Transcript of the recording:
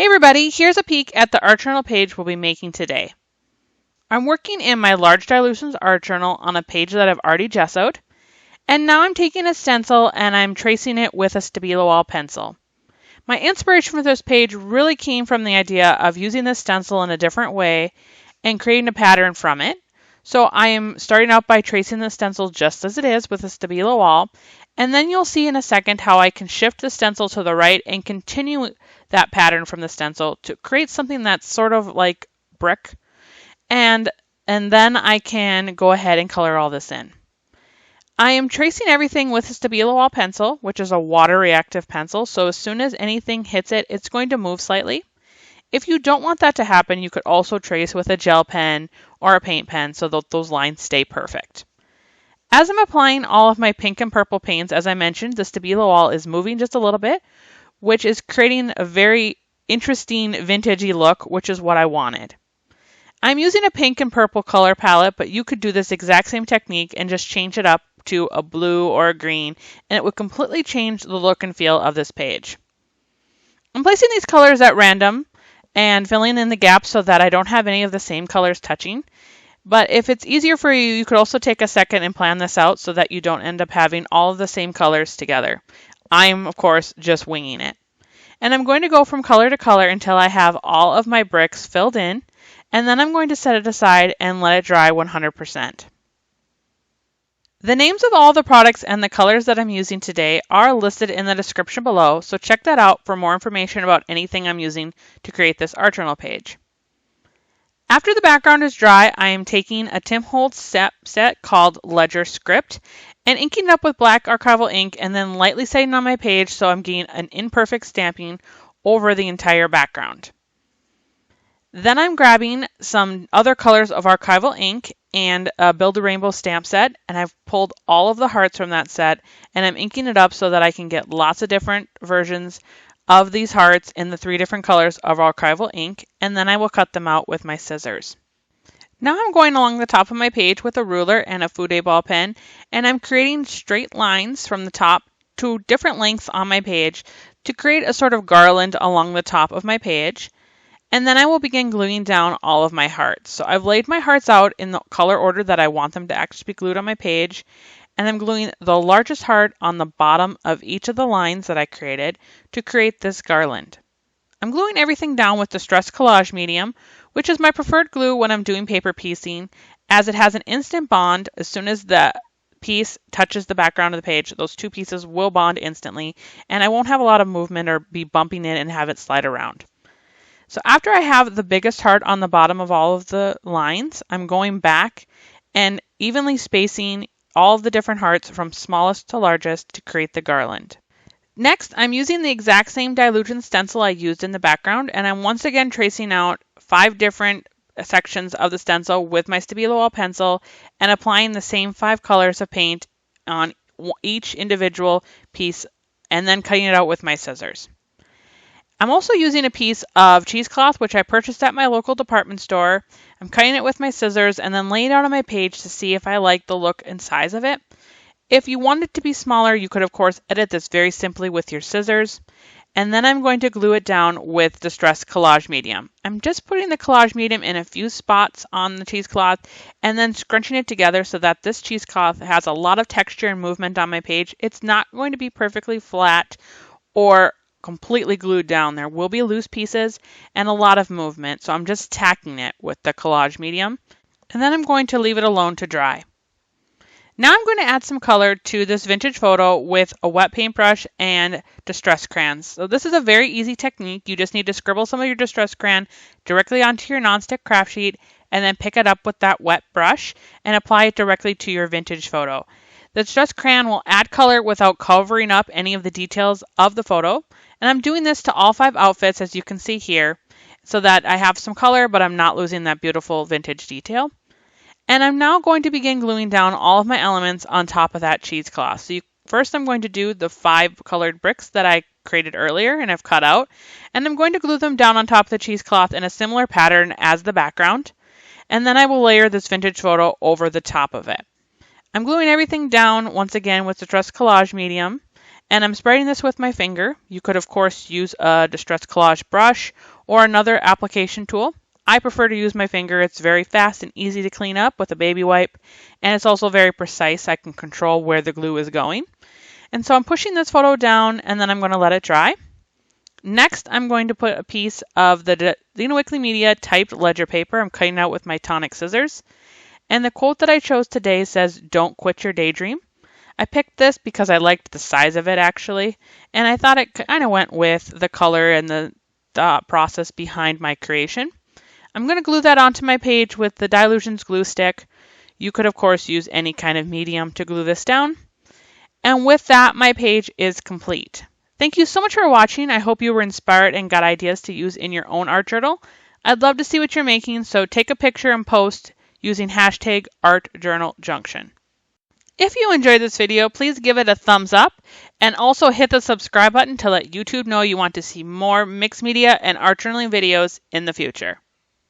Hey everybody, here's a peek at the art journal page we'll be making today. I'm working in my large dilutions art journal on a page that I've already gessoed, and now I'm taking a stencil and I'm tracing it with a Stabilo All pencil. My inspiration for this page really came from the idea of using this stencil in a different way and creating a pattern from it. So I am starting out by tracing the stencil just as it is with a Stabilo All, and then you'll see in a second how I can shift the stencil to the right and continue that pattern from the stencil to create something that's sort of like brick. And then I can go ahead and color all this in. I am tracing everything with a Stabilo All pencil, which is a water reactive pencil, so as soon as anything hits it, it's going to move slightly. If you don't want that to happen, you could also trace with a gel pen or a paint pen so that those lines stay perfect. As I'm applying all of my pink and purple paints, as I mentioned, the Stabilo All is moving just a little bit, which is creating a very interesting vintagey look, which is what I wanted. I'm using a pink and purple color palette, but you could do this exact same technique and just change it up to a blue or a green, and it would completely change the look and feel of this page. I'm placing these colors at random and filling in the gaps so that I don't have any of the same colors touching. But if it's easier for you, you could also take a second and plan this out so that you don't end up having all of the same colors together. I'm, of course, just winging it. And I'm going to go from color to color until I have all of my bricks filled in, and then I'm going to set it aside and let it dry 100%. The names of all the products and the colors that I'm using today are listed in the description below, so check that out for more information about anything I'm using to create this art journal page. After the background is dry, I am taking a Tim Holtz set called Ledger Script and inking it up with black archival ink and then lightly setting on my page so I'm getting an imperfect stamping over the entire background. Then I'm grabbing some other colors of archival ink and a Build a Rainbow stamp set, and I've pulled all of the hearts from that set and I'm inking it up so that I can get lots of different versions of these hearts in the 3 different colors of archival ink, and then I will cut them out with my scissors. Now I'm going along the top of my page with a ruler and a Fude ball pen, and I'm creating straight lines from the top to different lengths on my page to create a sort of garland along the top of my page. And then I will begin gluing down all of my hearts. So I've laid my hearts out in the color order that I want them to actually be glued on my page. And I'm gluing the largest heart on the bottom of each of the lines that I created to create this garland. I'm gluing everything down with Distress Collage Medium, which is my preferred glue when I'm doing paper piecing, as it has an instant bond. As soon as the piece touches the background of the page, those 2 pieces will bond instantly, and I won't have a lot of movement or be bumping it and have it slide around. So after I have the biggest heart on the bottom of all of the lines, I'm going back and evenly spacing all of the different hearts from smallest to largest to create the garland. Next, I'm using the exact same dilution stencil I used in the background, and I'm once again tracing out 5 different sections of the stencil with my Stabilo All pencil and applying the same 5 colors of paint on each individual piece and then cutting it out with my scissors. I'm also using a piece of cheesecloth, which I purchased at my local department store. I'm cutting it with my scissors and then laying it out on my page to see if I like the look and size of it. If you want it to be smaller, you could of course edit this very simply with your scissors. And then I'm going to glue it down with Distress Collage Medium. I'm just putting the collage medium in a few spots on the cheesecloth and then scrunching it together so that this cheesecloth has a lot of texture and movement on my page. It's not going to be perfectly flat or completely glued down. There will be loose pieces and a lot of movement, so I'm just tacking it with the collage medium, and then I'm going to leave it alone to dry. Now I'm going to add some color to this vintage photo with a wet paintbrush and distress crayons. So this is a very easy technique. You just need to scribble some of your distress crayon directly onto your nonstick craft sheet and then pick it up with that wet brush and apply it directly to your vintage photo. The distress crayon will add color without covering up any of the details of the photo. And I'm doing this to all 5 outfits, as you can see here, so that I have some color, but I'm not losing that beautiful vintage detail. And I'm now going to begin gluing down all of my elements on top of that cheesecloth. So first I'm going to do the 5 colored bricks that I created earlier and have cut out. And I'm going to glue them down on top of the cheesecloth in a similar pattern as the background. And then I will layer this vintage photo over the top of it. I'm gluing everything down once again with Distress Collage Medium. And I'm spreading this with my finger. You could, of course, use a Distress Collage brush or another application tool. I prefer to use my finger. It's very fast and easy to clean up with a baby wipe, and it's also very precise. I can control where the glue is going. And so I'm pushing this photo down, and then I'm going to let it dry. Next, I'm going to put a piece of the Dina Wickley Media typed ledger paper. I'm cutting out with my tonic scissors. And the quote that I chose today says, "Don't quit your daydream." I picked this because I liked the size of it, actually, and I thought it kind of went with the color and the thought process behind my creation. I'm going to glue that onto my page with the Dylusions glue stick. You could, of course, use any kind of medium to glue this down. And with that, my page is complete. Thank you so much for watching. I hope you were inspired and got ideas to use in your own art journal. I'd love to see what you're making, so take a picture and post using hashtag ArtJournalJunction. If you enjoyed this video, please give it a thumbs up and also hit the subscribe button to let YouTube know you want to see more mixed media and art journaling videos in the future.